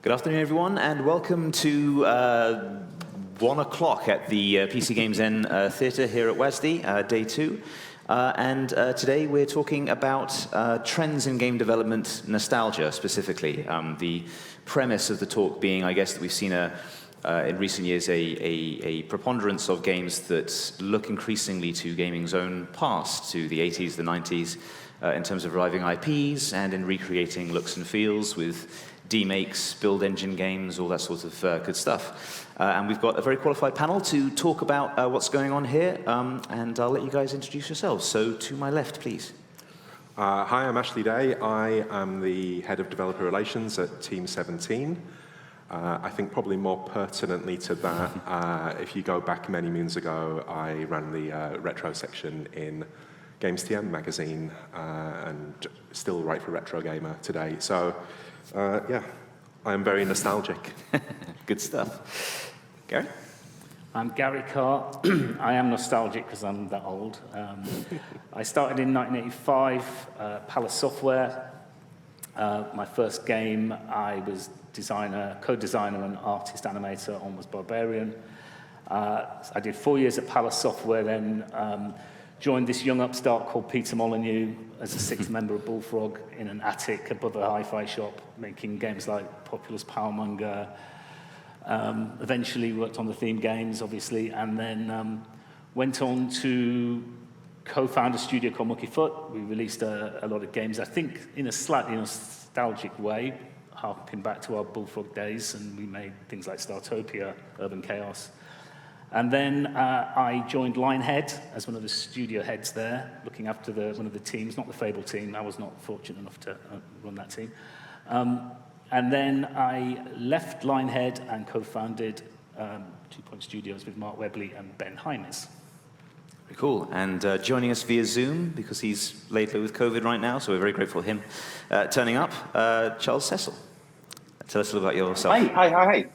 Good afternoon, everyone, and welcome to 1 o'clock at the PC Games N Theatre here at WASD, day 2. Today we're talking about trends in game development, nostalgia specifically. The premise of the talk being, I guess, that we've seen in recent years a preponderance of games that look increasingly to gaming's own past, to the 80s, the 90s, in terms of reviving IPs and in recreating looks and feels with demakes, build engine games, all that sort of good stuff. And we've got a very qualified panel to talk about what's going on here, and I'll let you guys introduce yourselves. So to my left, please. Hi, I'm Ashley Day. I am the Head of Developer Relations at Team 17. I think probably more pertinently to that, if you go back many moons ago, I ran the retro section in Games TM magazine, and still write for Retro Gamer today. So, yeah, I am very nostalgic. Good stuff. Gary? I'm Gary Carr. I am nostalgic because I'm that old. I started in 1985, Palace Software. My first game, I was co-designer and artist animator on was Barbarian. I did 4 years at Palace Software, then joined this young upstart called Peter Molyneux as a sixth member of Bullfrog in an attic above a hi-fi shop, making games like Populous Powermonger. Eventually worked on the theme games, obviously, and then went on to co-found a studio called Mucky Foot. We released a lot of games, I think, in a slightly nostalgic way, harking back to our Bullfrog days, and we made things like Startopia, Urban Chaos. And then I joined Linehead as one of the studio heads there, looking after one of the teams, not the Fable team. I was not fortunate enough to run that team. And then I left Linehead and co-founded 2 Point Studios with Mark Webley and Ben Hymes. Very cool. And joining us via Zoom, because he's laid low with COVID right now, so we're very grateful for him turning up, Charles Cecil. Tell us a little about yourself. Hi.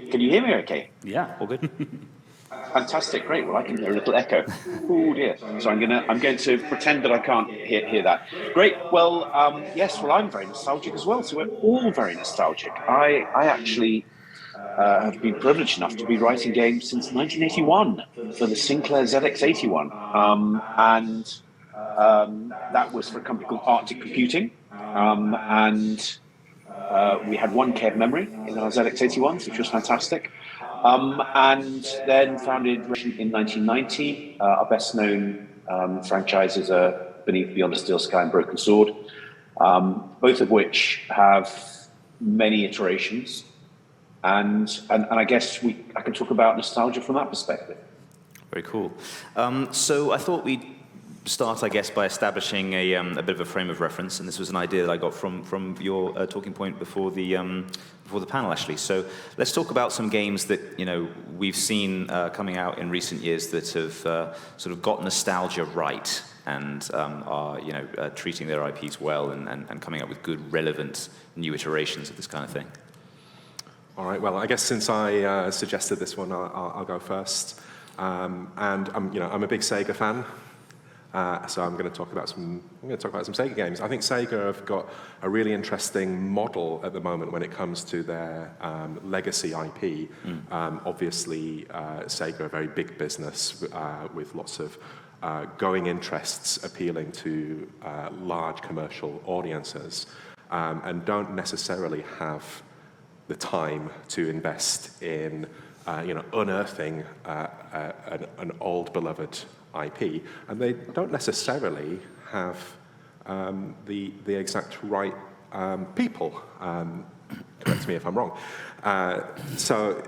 Can you hear me okay? Yeah, all good. Fantastic, great. Well, I can hear a little echo. Oh dear. So I'm going to pretend that I can't hear that. Great. Well, yes. Well, I'm very nostalgic as well. So we're all very nostalgic. I actually have been privileged enough to be writing games since 1981 for the Sinclair ZX81, and that was for a company called Arctic Computing, and we had 1 K of memory in our ZX81s, which was fantastic. And then founded in 1990. Our best known franchises are Beneath, Beyond a Steel Sky and Broken Sword, both of which have many iterations. And I guess I can talk about nostalgia from that perspective. Very cool. So I thought we'd start, I guess, by establishing a bit of a frame of reference, and this was an idea that I got from your talking point before the panel, actually. So let's talk about some games that we've seen coming out in recent years that have sort of got nostalgia right and are treating their IPs well and coming up with good, relevant new iterations of this kind of thing. All right. Well, I guess since I suggested this one, I'll go first. And I'm a big Sega fan. So I'm going to talk about some Sega games. I think Sega have got a really interesting model at the moment when it comes to their legacy IP. Obviously, Sega are a very big business with lots of going interests appealing to large commercial audiences, and don't necessarily have the time to invest in unearthing an old beloved IP, and they don't necessarily have the exact right people. Correct me if I'm wrong. So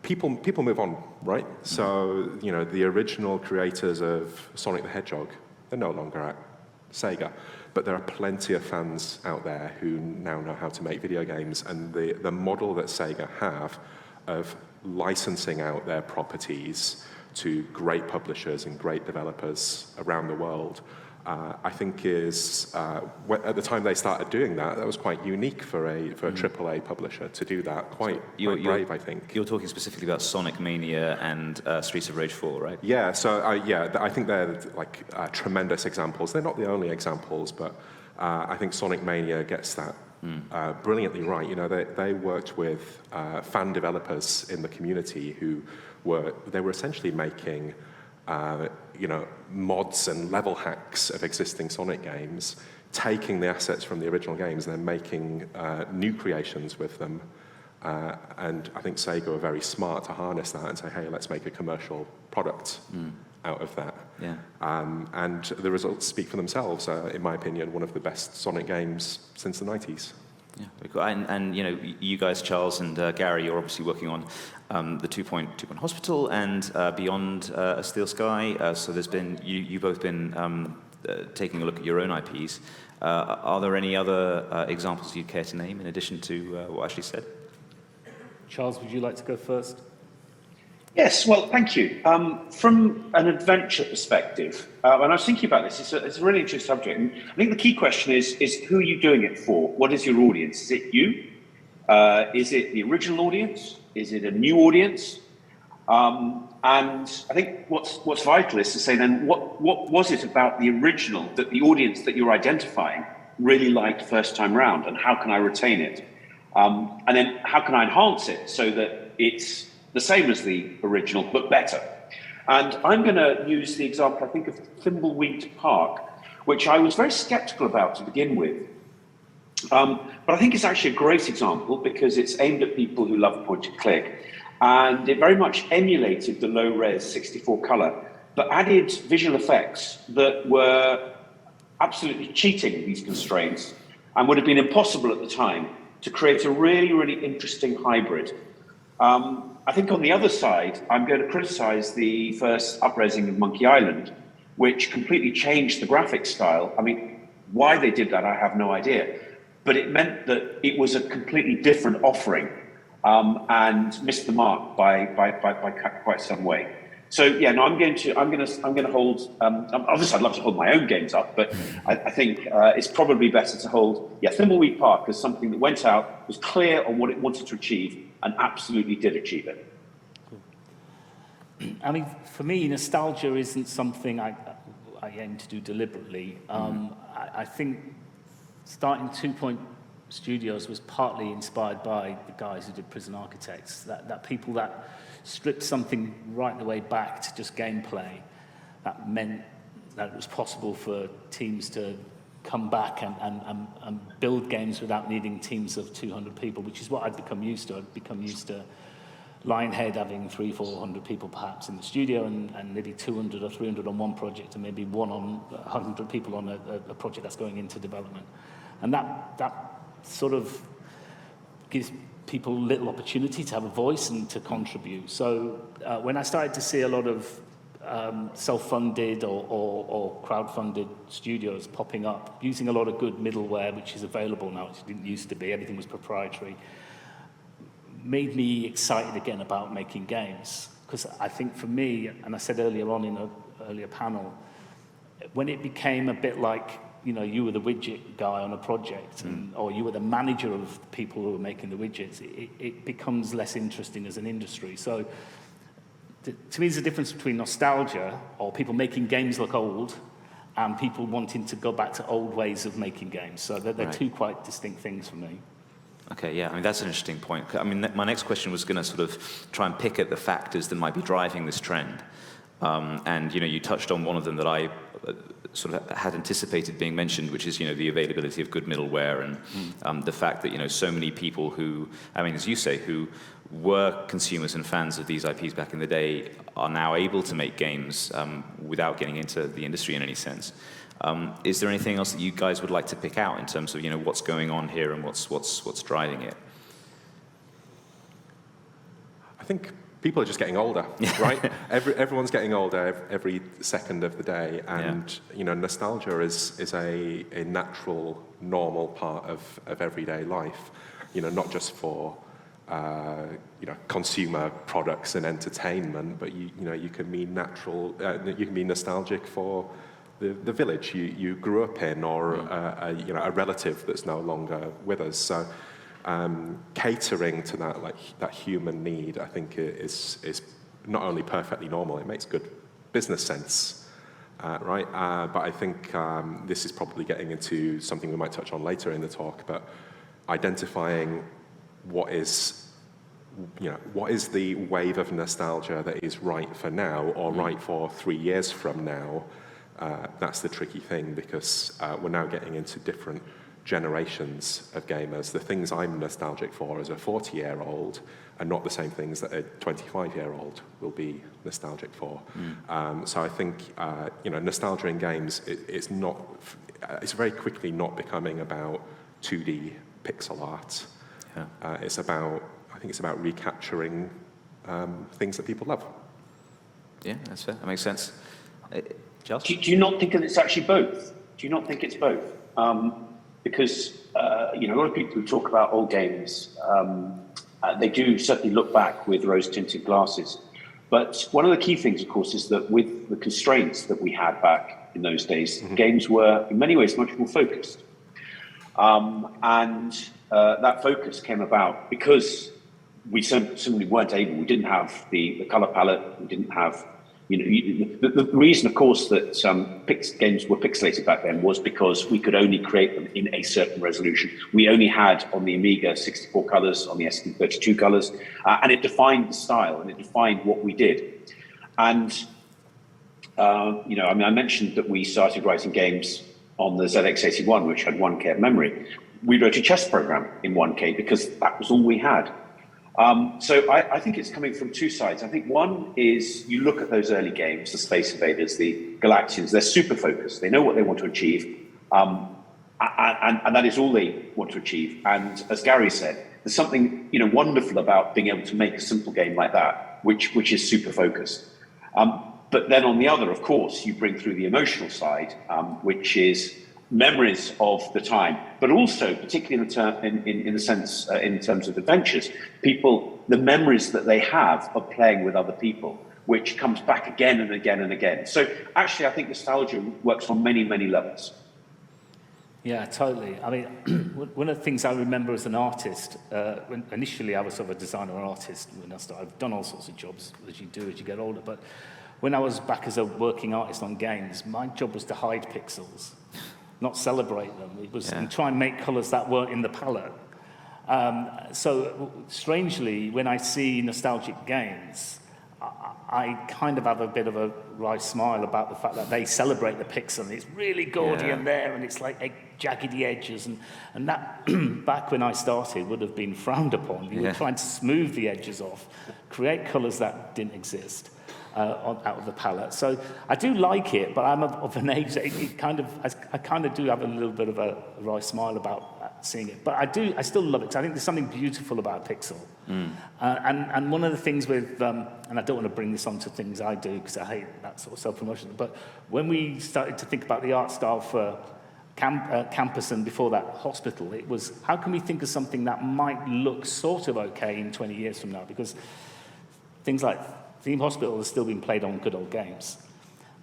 people move on, right? So the original creators of Sonic the Hedgehog, they're no longer at Sega, but there are plenty of fans out there who now know how to make video games, and the model that Sega have of licensing out their properties to great publishers and great developers around the world, I think is, at the time they started doing that, that was quite unique for a AAA publisher to do that. Quite brave, I think. You're talking specifically about Sonic Mania and Streets of Rage 4, right? Yeah, so I think they're tremendous examples. They're not the only examples, but I think Sonic Mania gets that brilliantly right. You know, they worked with fan developers in the community who were essentially making you know, mods and level hacks of existing Sonic games, taking the assets from the original games and then making new creations with them. And I think Sega were very smart to harness that and say, hey, let's make a commercial product out of that. Yeah. And the results speak for themselves. In my opinion, one of the best Sonic games since the 90s. Yeah, very cool. And you know, you guys, Charles and Gary, you're obviously working on the 2-Point Hospital and Beyond a Steel Sky. So there's been you've both been taking a look at your own IPs. Are there any other examples you'd care to name in addition to what Ashley said? Charles, would you like to go first? Yes, well, thank you. From an adventure perspective, when I was thinking about this, it's a really interesting subject. And I think the key question is who are you doing it for? What is your audience? Is it you? Is it the original audience? Is it a new audience? And I think what's vital is to say then, what was it about the original that the audience that you're identifying really liked first time round, and how can I retain it? And then how can I enhance it so that it's the same as the original, but better? And I'm going to use the example, I think, of Thimbleweed Park, which I was very skeptical about to begin with. But I think it's actually a great example because it's aimed at people who love point and click. And it very much emulated the low-res 64 color, but added visual effects that were absolutely cheating these constraints and would have been impossible at the time to create a really, really interesting hybrid. I think on the other side, I'm going to criticize the first upresing of Monkey Island, which completely changed the graphic style. I mean, why they did that, I have no idea. But it meant that it was a completely different offering and missed the mark by quite some way. So yeah, no, I'm going to hold. Obviously, I'd love to hold my own games up, but I think it's probably better to hold Thimbleweed Park as something that went out, was clear on what it wanted to achieve, and absolutely did achieve it. I mean, for me, nostalgia isn't something I aim to do deliberately. I think starting 2-Point Studios was partly inspired by the guys who did Prison Architects, that people that stripped something right the way back to just gameplay. That meant that it was possible for teams to come back and build games without needing teams of 200 people, which is what I'd become used to. I'd become used to Lionhead having 300-400 people perhaps in the studio and maybe 200 or 300 on one project and maybe 100 people on a project that's going into development. And that sort of gives people little opportunity to have a voice and to contribute. So when I started to see a lot of self-funded or crowd-funded studios popping up, using a lot of good middleware, which is available now, which didn't used to be, everything was proprietary, made me excited again about making games. Because I think for me, and I said earlier on in an earlier panel, when it became a bit like, you know, you were the widget guy on a project, or you were the manager of the people who were making the widgets, it becomes less interesting as an industry. So to me, there's a difference between nostalgia, or people making games look old, and people wanting to go back to old ways of making games. So they're two quite distinct things for me. Okay, yeah, I mean, that's an interesting point. I mean, my next question was going to sort of try and pick at the factors that might be driving this trend. And, you know, you touched on one of them that I sort of had anticipated being mentioned, which is, you know, the availability of good middleware and the fact that, you know, so many people who, I mean, as you say, who were consumers and fans of these IPs back in the day are now able to make games without getting into the industry in any sense. Is there anything else that you guys would like to pick out in terms of, you know, what's going on here and what's driving it? I think people are just getting older, right? Everyone's getting older every second of the day, and you know, nostalgia is a natural, normal part of everyday life. You know, not just for you know, consumer products and entertainment, but you know, you can be you can be nostalgic for the village you grew up in, or you know, a relative that's no longer with us. So catering to that human need, I think, is not only perfectly normal, it makes good business sense, right? But I think this is probably getting into something we might touch on later in the talk, but identifying what is the wave of nostalgia that is right for now or right for 3 years from now. That's the tricky thing, because we're now getting into different generations of gamers. The things I'm nostalgic for as a 40-year-old are not the same things that a 25-year-old will be nostalgic for. So I think nostalgia in games, it's very quickly not becoming about 2D pixel art. Yeah. I think it's about recapturing things that people love. Yeah, that's fair. That makes sense. Giles? Do you not think that it's actually both? Do you not think it's both? Because a lot of people who talk about old games, they do certainly look back with rose-tinted glasses. But one of the key things, of course, is that with the constraints that we had back in those days, games were in many ways much more focused. And that focus came about because we simply weren't able. We didn't have the color palette. We didn't have, the reason, of course, that games were pixelated back then was because we could only create them in a certain resolution. We only had on the Amiga 64 colors, on the SD 32 colors, and it defined the style and it defined what we did. And I mentioned that we started writing games on the ZX81, which had 1K of memory. We wrote a chess program in 1K because that was all we had. So I think it's coming from two sides. I think one is you look at those early games, the Space Invaders, the Galactians, they're super focused. They know what they want to achieve, and that is all they want to achieve. And as Gary said, there's something wonderful about being able to make a simple game like that, which is super focused. But then on the other, of course, you bring through the emotional side, which is memories of the time, but also, particularly in terms of adventures, the memories that they have of playing with other people, which comes back again and again and again. So actually, I think nostalgia works on many, many levels. Yeah, totally. I mean, one of the things I remember as an artist, initially I was sort of a designer or artist when I started. I've done all sorts of jobs as you do as you get older, but when I was back as a working artist on games, my job was to hide pixels, not celebrate them. It was and try and make colours that weren't in the palette. So strangely, when I see nostalgic games, I kind of have a bit of a wry smile about the fact that they celebrate the pixel. And it's really gaudy in there, and it's like jaggedy edges, and that back when I started would have been frowned upon. You were trying to smooth the edges off, create colours that didn't exist. Out of the palette. So I do like it, but I'm of an age that I kind of do have a little bit of a wry smile about seeing it. But I still love it, because I think there's something beautiful about a pixel. And one of the things with, and I don't want to bring this on to things I do, because I hate that sort of self-promotion, but when we started to think about the art style for campus and before that hospital, it was, how can we think of something that might look sort of okay in 20 years from now? Because things like Theme Hospital has still been played on good old games.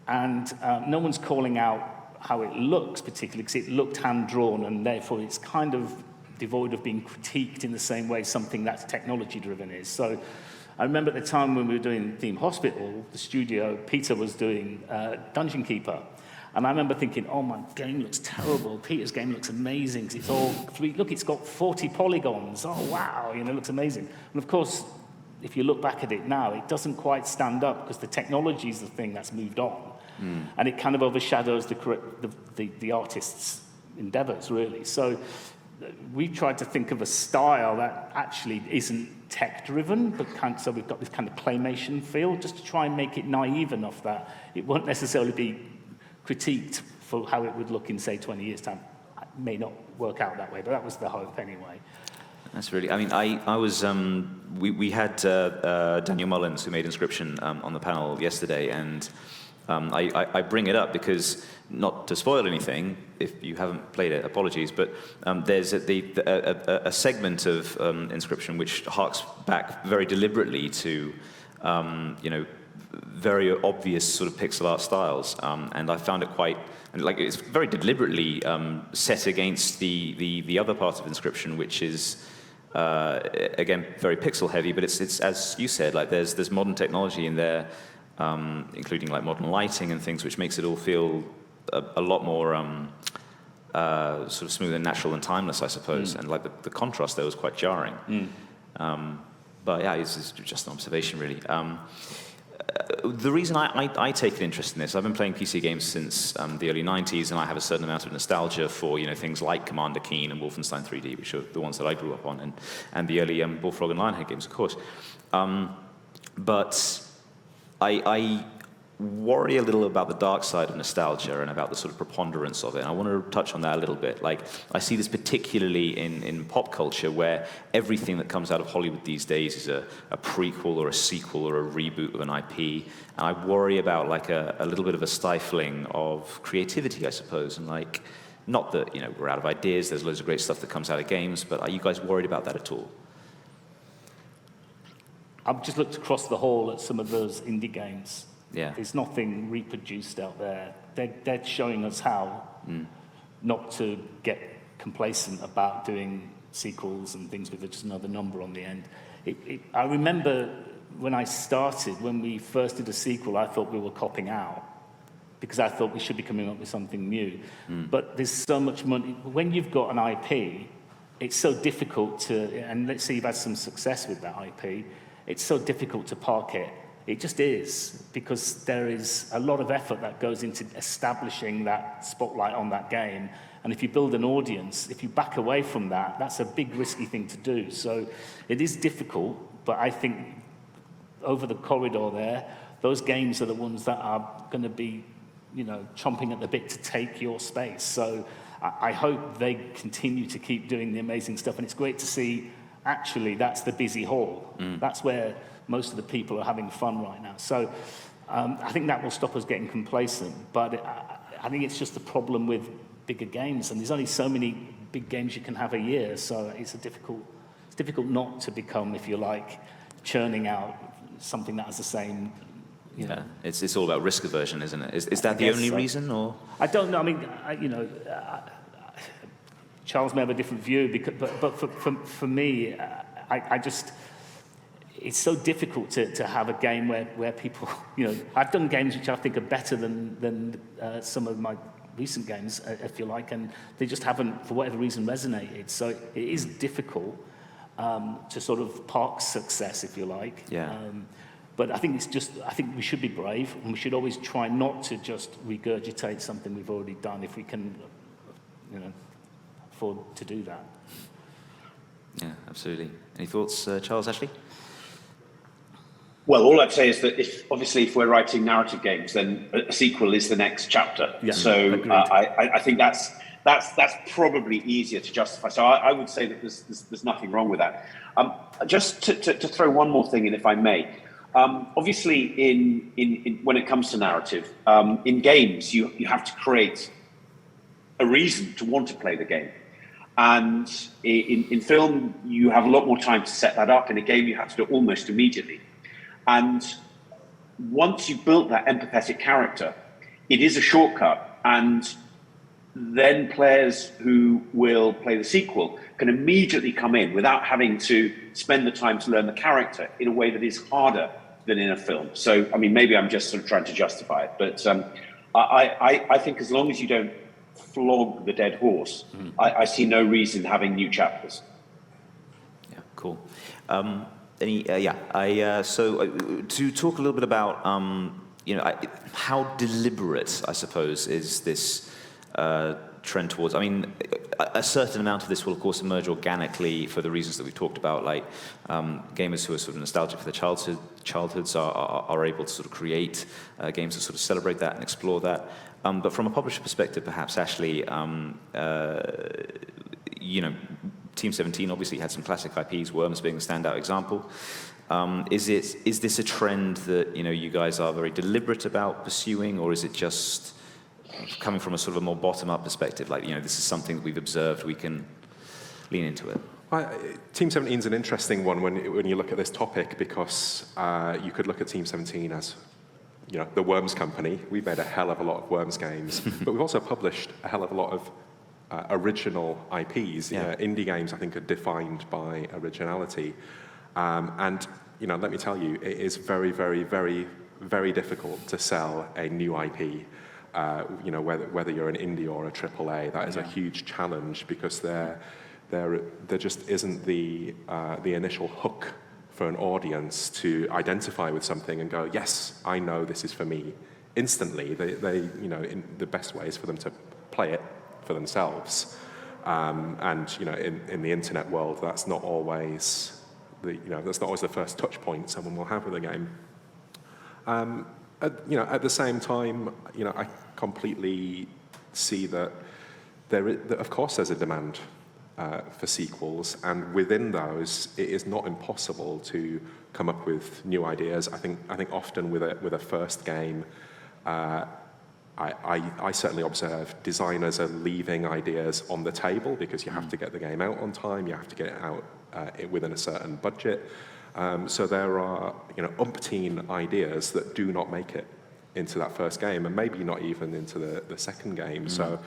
And no one's calling out how it looks particularly, because it looked hand-drawn, and therefore it's kind of devoid of being critiqued in the same way something that's technology-driven is. So I remember at the time when we were doing Theme Hospital, the studio, Peter was doing Dungeon Keeper. And I remember thinking, oh, my game looks terrible. Peter's game looks amazing, because it's all look, it's got 40 polygons. Oh, wow, it looks amazing. And of course, if you look back at it now, it doesn't quite stand up, because the technology is the thing that's moved on. And it kind of overshadows the artist's endeavors, really. So we tried to think of a style that actually isn't tech-driven, but so we've got this kind of claymation feel, just to try and make it naive enough that it won't necessarily be critiqued for how it would look in, say, 20 years' time. It may not work out that way, but that was the hope anyway. That's really, I mean, I was, we had Daniel Mullins, who made Inscription, on the panel yesterday, and I bring it up because, not to spoil anything, if you haven't played it, apologies, but there's a segment of Inscription which harks back very deliberately to, very obvious sort of pixel art styles, and I found it quite, it's very deliberately set against the other part of Inscription, which is, again, very pixel heavy, but it's as you said, there's modern technology in there, including modern lighting and things, which makes it all feel a lot more sort of smooth and natural and timeless, I suppose. And like the contrast there was quite jarring. But yeah, it's just an observation, really. The reason I take an interest in this, I've been playing PC games since the early 90s, and I have a certain amount of nostalgia for things like Commander Keen and Wolfenstein 3D, which are the ones that I grew up on, and the early Bullfrog and Lionhead games, of course. But I worry a little about the dark side of nostalgia and about the sort of preponderance of it. And I want to touch on that a little bit. Like, I see this particularly in pop culture, where everything that comes out of Hollywood these days is a prequel or a sequel or a reboot of an IP. And I worry about like a little bit of a stifling of creativity, I suppose. And like, not that we're out of ideas. There's loads of great stuff that comes out of games. But are you guys worried about that at all? I've just looked across the hall at some of those indie games. Yeah. There's nothing reproduced out there. They're showing us how not to get complacent about doing sequels and things with just another number on the end. I remember when I started, when we first did a sequel, I thought we were copping out because I thought we should be coming up with something new. But there's so much money. When you've got an IP, it's so difficult to, and let's say you've had some success with that IP, it's so difficult to park it. It just is, because there is a lot of effort that goes into establishing that spotlight on that game. And if you build an audience, if you back away from that, that's a big risky thing to do. So it is difficult, but I think over the corridor there, those games are the ones that are going to be, chomping at the bit to take your space. So I hope they continue to keep doing the amazing stuff. And it's great to see, actually, that's the busy hall. That's where most of the people are having fun right now. So I think that will stop us getting complacent. But I think it's just a problem with bigger games. And there's only so many big games you can have a year. So it's difficult not to become, if you like, churning out something that has the same. Yeah, it's all about risk aversion, isn't it? Is that the only reason, or? I don't know. I mean, Charles may have a different view, but for me, I just, it's so difficult to have a game where people, I've done games which I think are better than some of my recent games, if you like, and they just haven't, for whatever reason, resonated. So it is difficult to sort of park success, if you like. Yeah. But I think I think we should be brave, and we should always try not to just regurgitate something we've already done if we can, afford to do that. Yeah, absolutely. Any thoughts, Charles, Ashley? Well, all I'd say is that if we're writing narrative games, then a sequel is the next chapter. Yeah, so I think that's probably easier to justify. So I would say that there's nothing wrong with that. Just to throw one more thing in, if I may. Obviously, in when it comes to narrative, in games you have to create a reason to want to play the game, and in film you have a lot more time to set that up. In a game, you have to do it almost immediately. And once you've built that empathetic character, it is a shortcut, and then players who will play the sequel can immediately come in without having to spend the time to learn the character in a way that is harder than in a film. So, I mean, maybe I'm just sort of trying to justify it, but I think as long as you don't flog the dead horse, I see no reason having new chapters. Yeah, cool. So to talk a little bit about, how deliberate, I suppose, is this trend towards, I mean, a certain amount of this will, of course, emerge organically for the reasons that we talked about, like gamers who are sort of nostalgic for their childhoods are able to sort of create games that sort of celebrate that and explore that. But from a publisher perspective, perhaps, Ashley, Team 17 obviously had some classic IPs, Worms being the standout example. Is this a trend that you guys are very deliberate about pursuing, or is it just coming from a sort of a more bottom-up perspective, like this is something that we've observed, we can lean into it? Team 17 is an interesting one when you look at this topic, because you could look at Team 17 as the Worms company. We've made a hell of a lot of Worms games, but we've also published a hell of a lot of original IPs. Yeah. Indie games, I think, are defined by originality. And let me tell you, it is very, very, very, very difficult to sell a new IP. whether you're an indie or a AAA, that is a huge challenge because there just isn't the initial hook for an audience to identify with something and go, yes, I know this is for me. Instantly, in the best way is for them to play it for themselves. And in the internet world, that's not always the first touch point someone will have with a game. At the same time, I completely see that of course there's a demand for sequels, and within those, it is not impossible to come up with new ideas. I think often with a first game, I certainly observe designers are leaving ideas on the table because you have to get the game out on time, you have to get it out within a certain budget. So there are umpteen ideas that do not make it into that first game, and maybe not even into the second game. So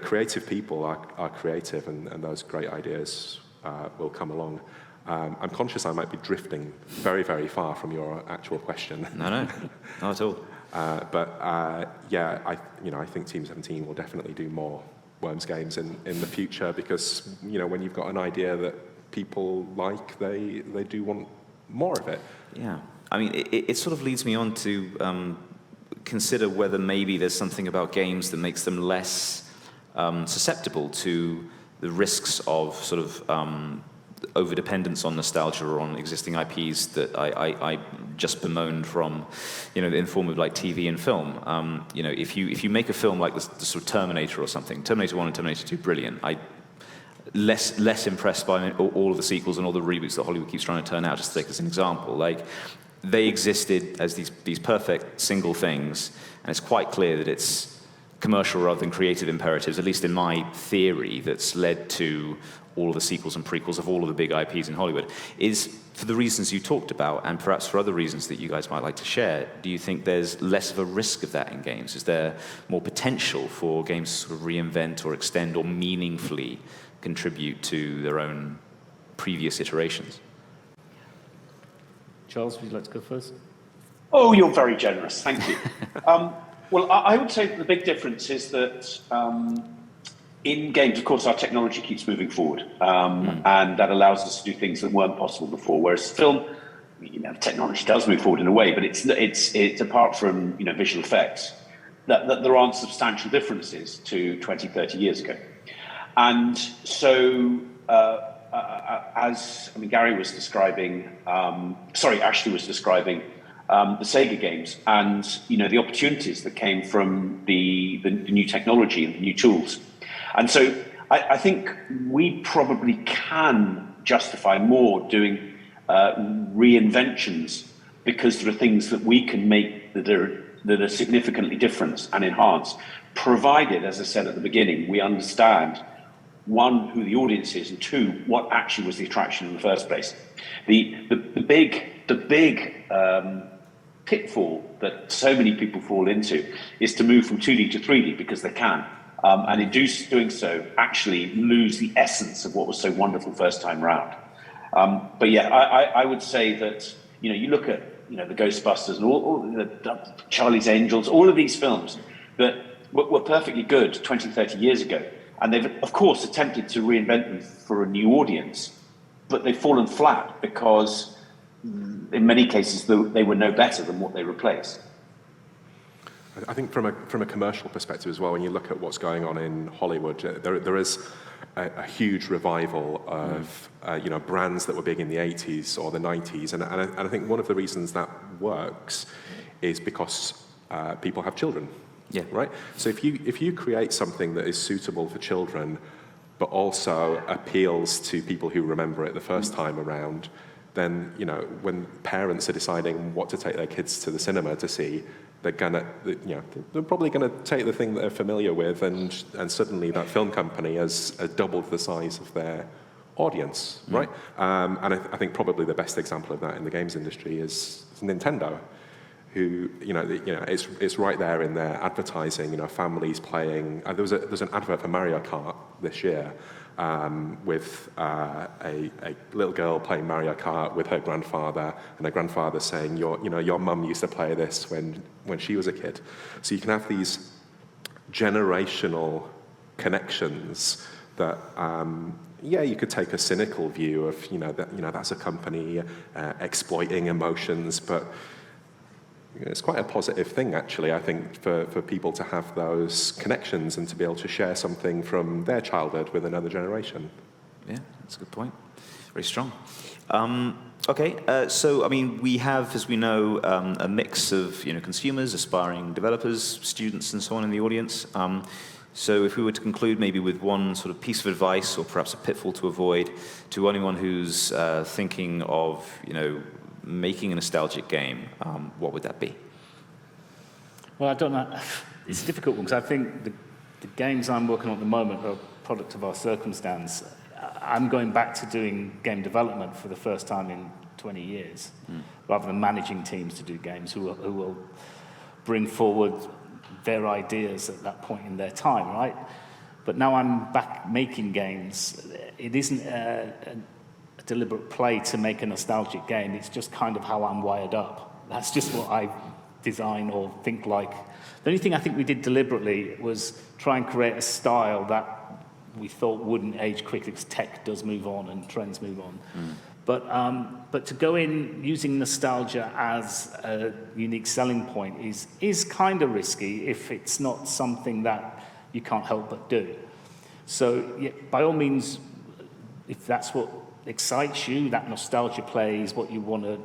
creative people are creative, and those great ideas will come along. I'm conscious I might be drifting very, very far from your actual question. No, not at all. I think Team 17 will definitely do more Worms games in the future because when you've got an idea that people like, they do want more of it. Yeah, I mean, it sort of leads me on to consider whether maybe there's something about games that makes them less susceptible to the risks of sort of over-dependence on nostalgia or on existing IPs that I just bemoaned from, in the form of like TV and film. If you make a film like the sort of Terminator or something, Terminator 1 and Terminator 2, brilliant. Less impressed by all of the sequels and all the reboots that Hollywood keeps trying to turn out, just to take as an example. Like, they existed as these perfect single things, and it's quite clear that it's commercial rather than creative imperatives, at least in my theory, that's led to all of the sequels and prequels of all of the big IPs in Hollywood. Is, for the reasons you talked about, and perhaps for other reasons that you guys might like to share, do you think there's less of a risk of that in games? Is there more potential for games to sort of reinvent or extend or meaningfully contribute to their own previous iterations? Charles, would you like to go first? Oh, you're very generous. Thank you. Well, I would say that the big difference is that in games, of course, our technology keeps moving forward, and that allows us to do things that weren't possible before. Whereas film, technology does move forward in a way, but it's apart from visual effects, that there aren't substantial differences to 20, 30 years ago. And so, Gary was describing, Ashley was describing the Sega games and the opportunities that came from the new technology and the new tools. And so I think we probably can justify more doing reinventions because there are things that we can make that are significantly different and enhanced, provided, as I said at the beginning, we understand, one, who the audience is, and two, what actually was the attraction in the first place. The big pitfall that so many people fall into is to move from 2D to 3D because they can. And in doing so, actually lose the essence of what was so wonderful first time round. But yeah, I would say that, you look at, the Ghostbusters and all the Charlie's Angels, all of these films that were perfectly good 20, 30 years ago. And they've, of course, attempted to reinvent them for a new audience, but they've fallen flat because in many cases they were no better than what they replaced. I think from a commercial perspective as well, when you look at what's going on in Hollywood, there is a huge revival of brands that were big in the 80s or the 90s, and I think one of the reasons that works is because people have children. Yeah. Right. So if you create something that is suitable for children, but also appeals to people who remember it the first time around, then when parents are deciding what to take their kids to the cinema to see, they're probably gonna take the thing that they're familiar with, and suddenly that film company has doubled the size of their audience, right? And I think probably the best example of that in the games industry is Nintendo, who it's right there in their advertising. Families playing. There was an advert for Mario Kart this year with a little girl playing Mario Kart with her grandfather, and her grandfather saying, "Your mum used to play this when she was a kid." So you can have these generational connections that, yeah, you could take a cynical view of, that's a company exploiting emotions, but it's quite a positive thing, actually, I think, for people to have those connections and to be able to share something from their childhood with another generation. Yeah, that's a good point. Very strong. Okay, so I mean, we have, as we know, a mix of consumers, aspiring developers, students, and so on in the audience. So if we were to conclude maybe with one sort of piece of advice, or perhaps a pitfall to avoid, to anyone who's thinking of making a nostalgic game, what would that be? Well, I don't know. It's a difficult one, because I think the games I'm working on at the moment are a product of our circumstance. I'm going back to doing game development for the first time in 20 years, rather than managing teams to do games who will bring forward their ideas at that point in their time, right? But now I'm back making games. It isn't a deliberate play to make a nostalgic game. It's just kind of how I'm wired up. That's just what I design or think like. The only thing I think we did deliberately was try and create a style that we thought wouldn't age quickly, because tech does move on and trends move on. But to go in using nostalgia as a unique selling point is kind of risky if it's not something that you can't help but do. So yeah, by all means, if that's what excites you, that nostalgia play is what you want to,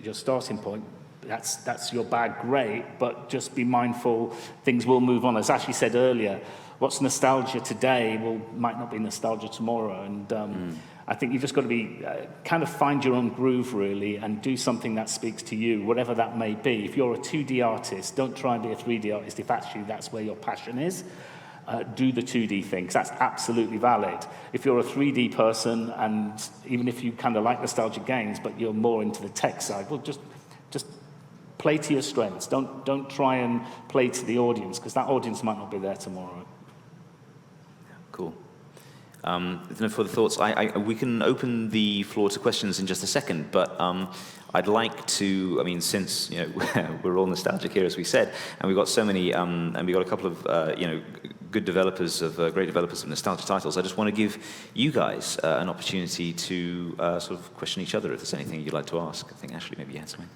your starting point, that's your bag, great, but just be mindful things will move on. As Ashley said earlier, what's nostalgia today might not be nostalgia tomorrow, and I think you've just got to be kind of find your own groove, really, and do something that speaks to you, whatever that may be. If you're a 2D artist, don't try and be a 3D artist if actually that's where your passion is. Do the 2D thing, 'cause that's absolutely valid. If you're a 3D person, and even if you kind of like nostalgic games, but you're more into the tech side, well, just play to your strengths. Don't try and play to the audience, because that audience might not be there tomorrow. Cool. If no further thoughts, we can open the floor to questions in just a second, but I'd like to, I mean, since we're all nostalgic here, as we said, and we've got so many, and we've got a couple of good developers great developers of nostalgia titles, I just want to give you guys an opportunity to sort of question each other if there's anything you'd like to ask. I think Ashley, maybe you had something.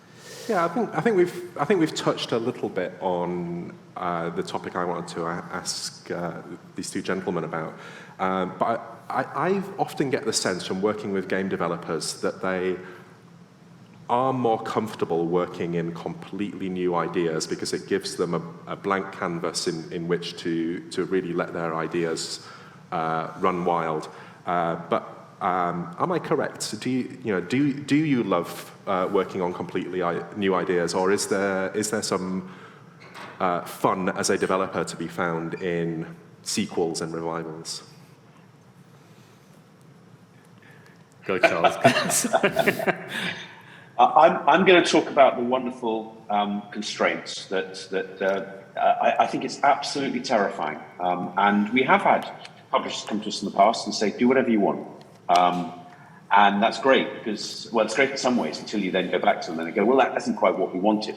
Yeah, I think we've touched a little bit on the topic I wanted to ask these two gentlemen about. But I often get the sense from working with game developers that they are more comfortable working in completely new ideas, because it gives them a blank canvas in which to really let their ideas run wild. But am I correct? Do you love working on completely new ideas, or is there some fun as a developer to be found in sequels and revivals? Go, Charles. I'm going to talk about the wonderful constraints that I think it's absolutely terrifying. And we have had publishers come to us in the past and say, do whatever you want. And that's great, because, well, it's great in some ways until you then go back to them and they go, well, that isn't quite what we wanted.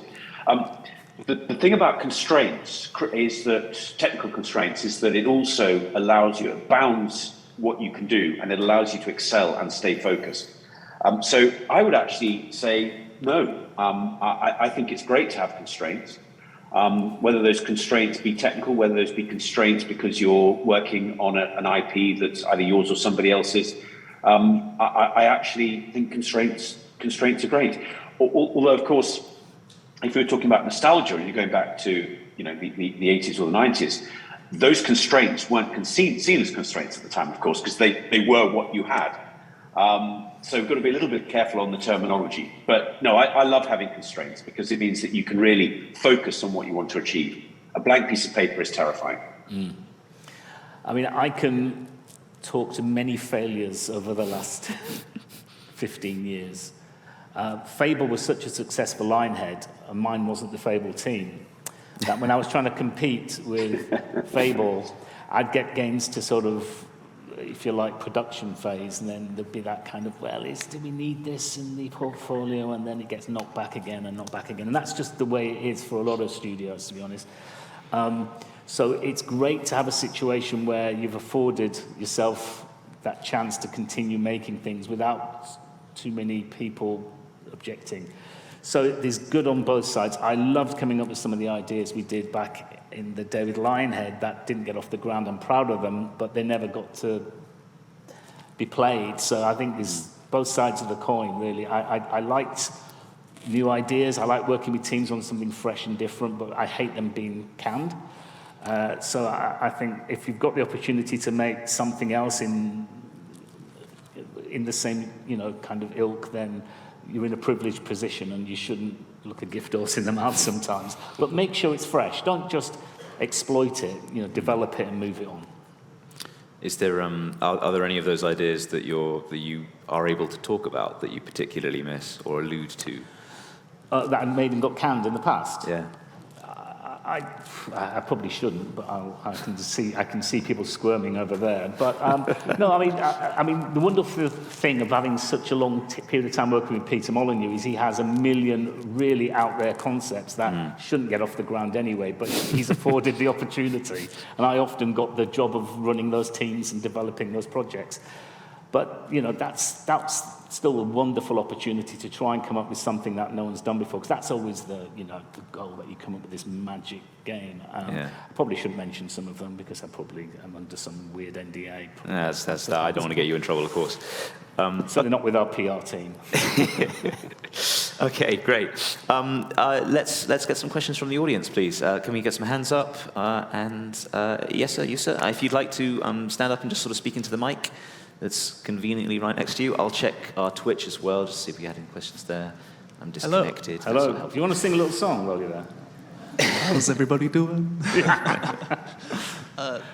The thing about constraints is that, technical constraints, is that it also allows you, it bounds what you can do, and it allows you to excel and stay focused. So I would actually say no. I think it's great to have constraints, whether those constraints be technical, whether those be constraints because you're working on an IP that's either yours or somebody else's. I actually think constraints are great. Although, of course, if you're talking about nostalgia and you're going back to the 80s or the 90s, those constraints weren't seen as constraints at the time, of course, because they were what you had. So we've got to be a little bit careful on the terminology. But no, I love having constraints, because it means that you can really focus on what you want to achieve. A blank piece of paper is terrifying. I mean, I can talk to many failures over the last 15 years. Fable was such a successful Lionhead, and mine wasn't the Fable team, that when I was trying to compete with Fable, I'd get games to sort of, if you like, production phase, and then there'd be that kind of, do we need this in the portfolio? And then it gets knocked back again and knocked back again. And that's just the way it is for a lot of studios, to be honest. So it's great to have a situation where you've afforded yourself that chance to continue making things without too many people objecting. So there's good on both sides. I loved coming up with some of the ideas we did back in the day with Lionhead that didn't get off the ground. I'm proud of them, but they never got to be played. So I think there's both sides of the coin, really. I liked new ideas. I like working with teams on something fresh and different, but I hate them being canned. So I think if you've got the opportunity to make something else in the same, kind of ilk, then you're in a privileged position and you shouldn't look a gift horse in the mouth sometimes. But make sure it's fresh. Don't just exploit it, develop it and move it on. Is there, are there any of those ideas that you are able to talk about that you particularly miss or allude to? That made and got canned in the past? Yeah. I probably shouldn't, but I can see people squirming over there. But no, I mean, the wonderful thing of having such a long period of time working with Peter Molyneux is he has a million really out there concepts that shouldn't get off the ground anyway. But he's afforded the opportunity, and I often got the job of running those teams and developing those projects. But that's still a wonderful opportunity to try and come up with something that no one's done before, because that's always the the goal, that you come up with this magic game. I probably shouldn't mention some of them because I probably am under some weird NDA. That's that. I don't want to get you in trouble, of course. Certainly not with our PR team. Okay, great. Let's get some questions from the audience, please. Can we get some hands up? Yes, sir, you, sir. If you'd like to stand up and just sort of speak into the mic. That's conveniently right next to you. I'll check our Twitch as well, just to see if we had any questions there. I'm disconnected. Hello. Do you want to sing a little song while you're there? How's everybody doing?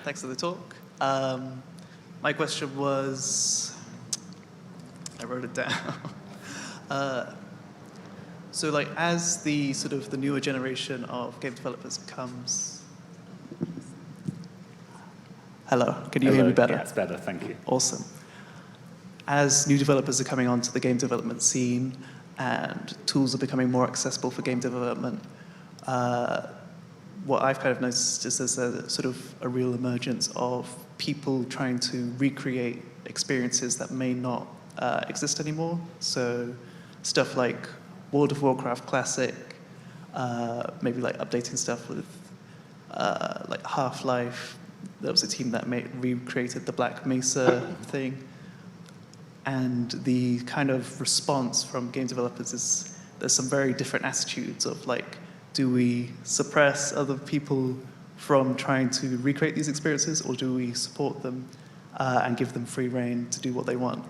Thanks for the talk. My question was, I wrote it down. So, like, as the sort of the newer generation of game developers comes. Hello, can you hear me better? Yeah, it's better, thank you. Awesome. As new developers are coming onto the game development scene and tools are becoming more accessible for game development, what I've kind of noticed is there's a sort of a real emergence of people trying to recreate experiences that may not exist anymore. So stuff like World of Warcraft Classic, maybe like updating stuff with like Half-Life. There was a team that recreated the Black Mesa thing. And the kind of response from game developers is there's some very different attitudes of like, do we suppress other people from trying to recreate these experiences, or do we support them and give them free rein to do what they want?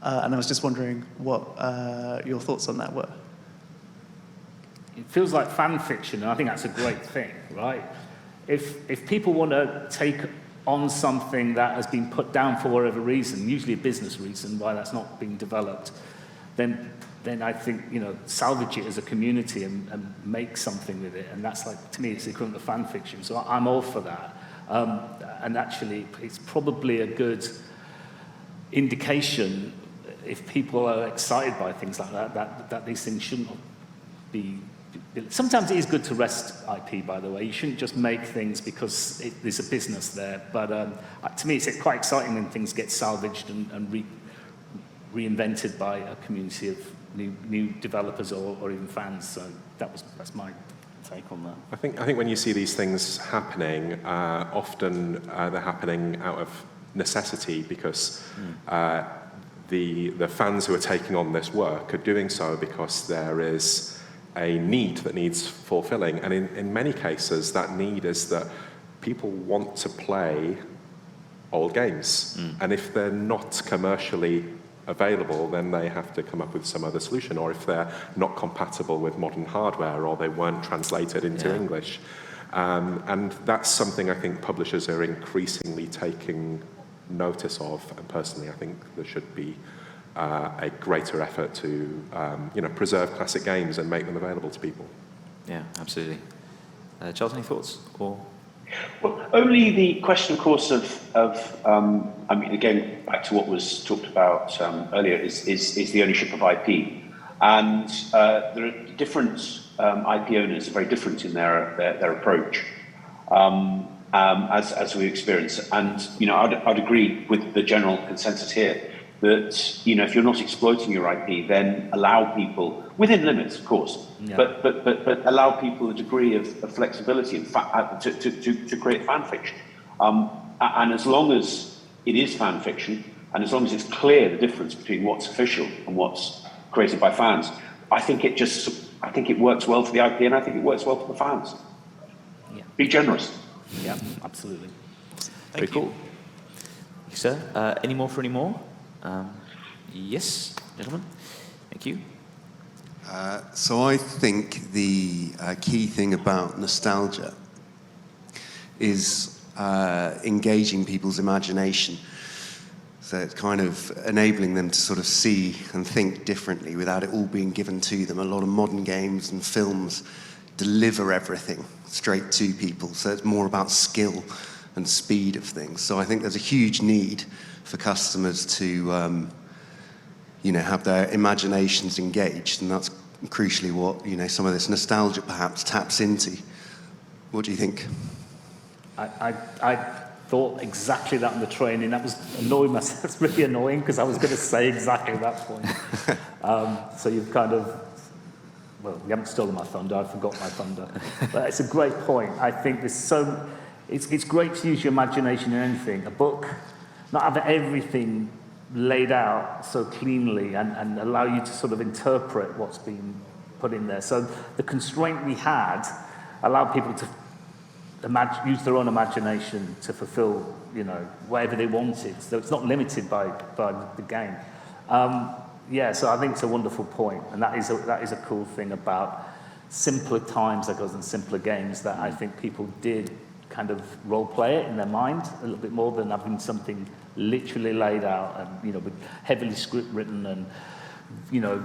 And I was just wondering what your thoughts on that were. It feels like fan fiction, and I think that's a great thing, right? If people want to take on something that has been put down for whatever reason, usually a business reason why that's not being developed, then I think, salvage it as a community and make something with it. And that's like, to me, it's the equivalent of fan fiction. So I'm all for that. And actually, it's probably a good indication, if people are excited by things like that these things shouldn't be. Sometimes it is good to rest IP, by the way. You shouldn't just make things because there's a business there. But to me, it's quite exciting when things get salvaged and reinvented by a community of new developers or even fans. So that's my take on that. I think when you see these things happening, often they're happening out of necessity because the fans who are taking on this work are doing so because there is a need that needs fulfilling. And in many cases, that need is that people want to play old games. And if they're not commercially available, then they have to come up with some other solution. Or if they're not compatible with modern hardware, or they weren't translated into English. And that's something I think publishers are increasingly taking notice of. And personally, I think there should be a greater effort to preserve classic games and make them available to people. Yeah, absolutely. Charles, any thoughts? Or well, only the question, of course, I mean, again, back to what was talked about earlier, is the ownership of IP, and there are different IP owners are very different in their approach. as we experience. And I'd agree with the general consensus here that if you're not exploiting your IP, then allow people within limits, of course, but allow people a degree of flexibility and to create fan fiction. And as long as it is fan fiction, and as long as it's clear the difference between what's official and what's created by fans, I think it works well for the IP, and I think it works well for the fans. Yeah. Be generous. Yeah, absolutely. Very cool. Thank you, sir. Any more for any more? Yes, gentlemen. Thank you. So I think the key thing about nostalgia is engaging people's imagination. So it's kind of enabling them to sort of see and think differently without it all being given to them. A lot of modern games and films deliver everything straight to people. So it's more about skill and speed of things. So I think there's a huge need for customers to have their imaginations engaged, and that's crucially what some of this nostalgia perhaps taps into. What do you think? I thought exactly that on the train, and that was annoying myself. It's really annoying because I was going to say exactly that point. So you've kind of, well, you haven't stolen my thunder. I forgot my thunder, but it's a great point. I think it's great to use your imagination in anything. A book, not have everything laid out so cleanly and allow you to sort of interpret what's been put in there. So the constraint we had allowed people to use their own imagination to fulfill, whatever they wanted. So it's not limited by the game. So I think it's a wonderful point, and that is a cool thing about simpler times, I guess, and simpler games, that I think people did kind of role play it in their mind a little bit more than having something literally laid out and with heavily script written and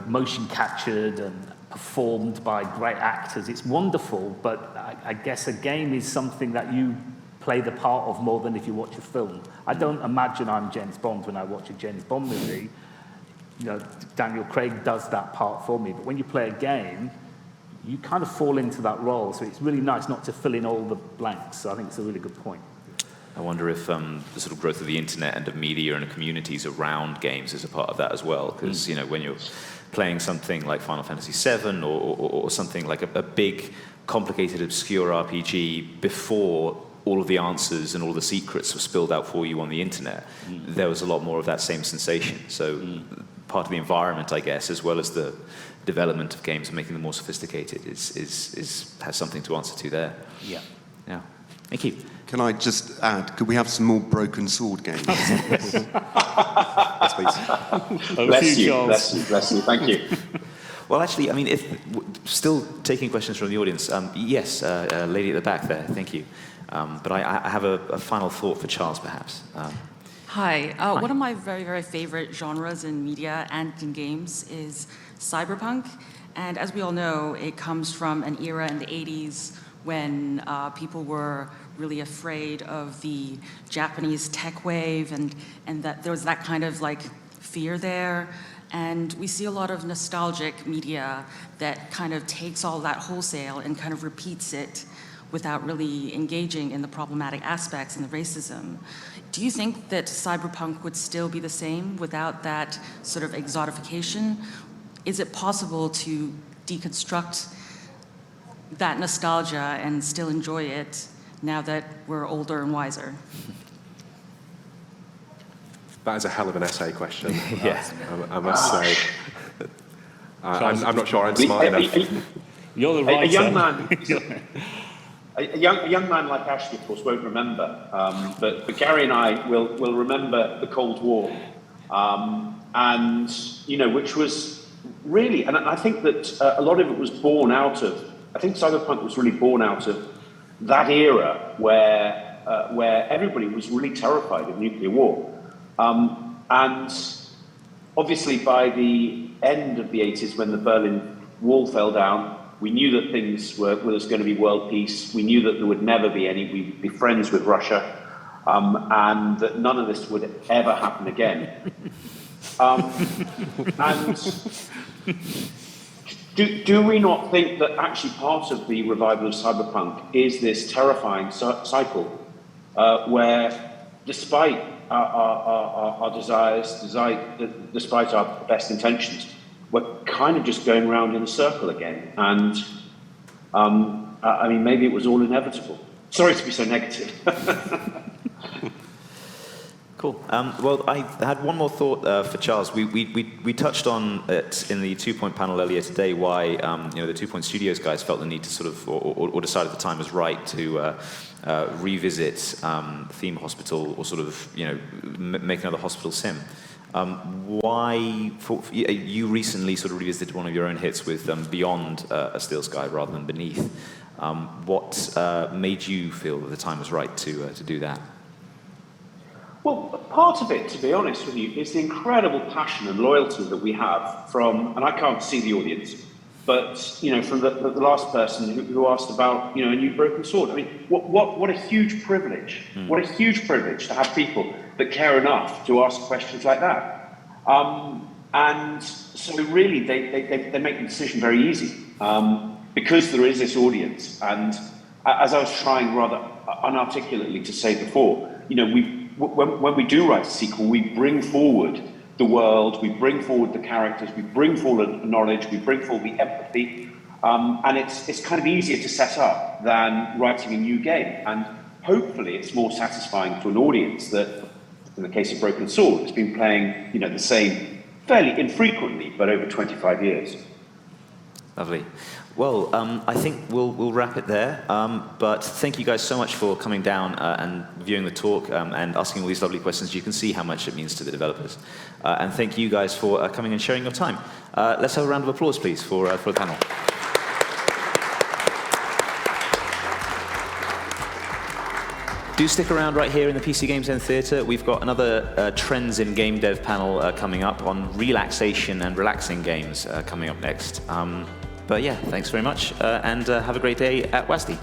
motion captured and performed by great actors. It's wonderful, but I guess a game is something that you play the part of more than if you watch a film. I don't imagine I'm James Bond when I watch a James Bond movie. Daniel Craig does that part for me, but when you play a game, you kind of fall into that role. So it's really nice not to fill in all the blanks. So I think it's a really good point. I wonder if the sort of growth of the internet and of media and of communities around games is a part of that as well. Because when you're playing something like Final Fantasy VII or something like a big, complicated, obscure RPG before all of the answers and all the secrets were spilled out for you on the internet, there was a lot more of that same sensation. So part of the environment, I guess, as well as the development of games and making them more sophisticated has something to answer to there. Yeah. Thank you. Can I just add, could we have some more Broken Sword games? Yes, please. Bless you. Thank you. Well, actually, I mean, still taking questions from the audience. Yes, lady at the back there. Thank you. But I have a final thought for Charles, perhaps. Hi. One of my very, very favorite genres in media and in games is cyberpunk. And as we all know, it comes from an era in the 80s when people were really afraid of the Japanese tech wave and that there was that kind of fear there. And we see a lot of nostalgic media that kind of takes all that wholesale and kind of repeats it without really engaging in the problematic aspects and the racism. Do you think that cyberpunk would still be the same without that sort of exotification? Is it possible to deconstruct that nostalgia and still enjoy it now that we're older and wiser? That is a hell of an essay question. Yes. I must say. I'm not sure I'm smart enough. You're the writer. A young man like Ashley, of course, won't remember, but Gary and I will remember the Cold War, and which was really, and I think that a lot of it was born out of. I think cyberpunk was really born out of that era where everybody was really terrified of nuclear war, and obviously by the end of the 80s, when the Berlin Wall fell down, we knew that was going to be world peace. We knew that there would never be any. We'd be friends with Russia, and that none of this would ever happen again. And Do we not think that actually part of the revival of cyberpunk is this terrifying cycle where, despite our desires, despite our best intentions, we're kind of just going around in a circle again? And I mean, maybe it was all inevitable. Sorry to be so negative. Cool. Well, I had one more thought for Charles. We touched on it in the 2-point panel earlier today, why the 2-point Studios guys felt the need to sort of, or decided the time was right to revisit Theme Hospital, or sort of, make another hospital sim. Why, you recently sort of revisited one of your own hits with Beyond a Steel Sky rather than Beneath. What made you feel that the time was right to do that? Well, part of it, to be honest with you, is the incredible passion and loyalty that we have from, and I can't see the audience, but from the last person who asked about a new Broken Sword. I mean, what a huge privilege! What a huge privilege to have people that care enough to ask questions like that. And so, really, they make the decision very easy because there is this audience. And as I was trying rather unarticulately to say before, when we do write a sequel, we bring forward the world, we bring forward the characters, we bring forward the knowledge, we bring forward the empathy, and it's kind of easier to set up than writing a new game. And hopefully it's more satisfying to an audience that, in the case of Broken Sword, has been playing the same fairly infrequently, but over 25 years. Lovely. Well, I think we'll wrap it there. But thank you guys so much for coming down and viewing the talk and asking all these lovely questions. You can see how much it means to the developers. And thank you guys for coming and sharing your time. Let's have a round of applause, please, for the panel. Do stick around right here in the PC Games Zen Theatre. We've got another Trends in Game Dev panel coming up on relaxation and relaxing games coming up next. But yeah, thanks very much, and have a great day at WASD.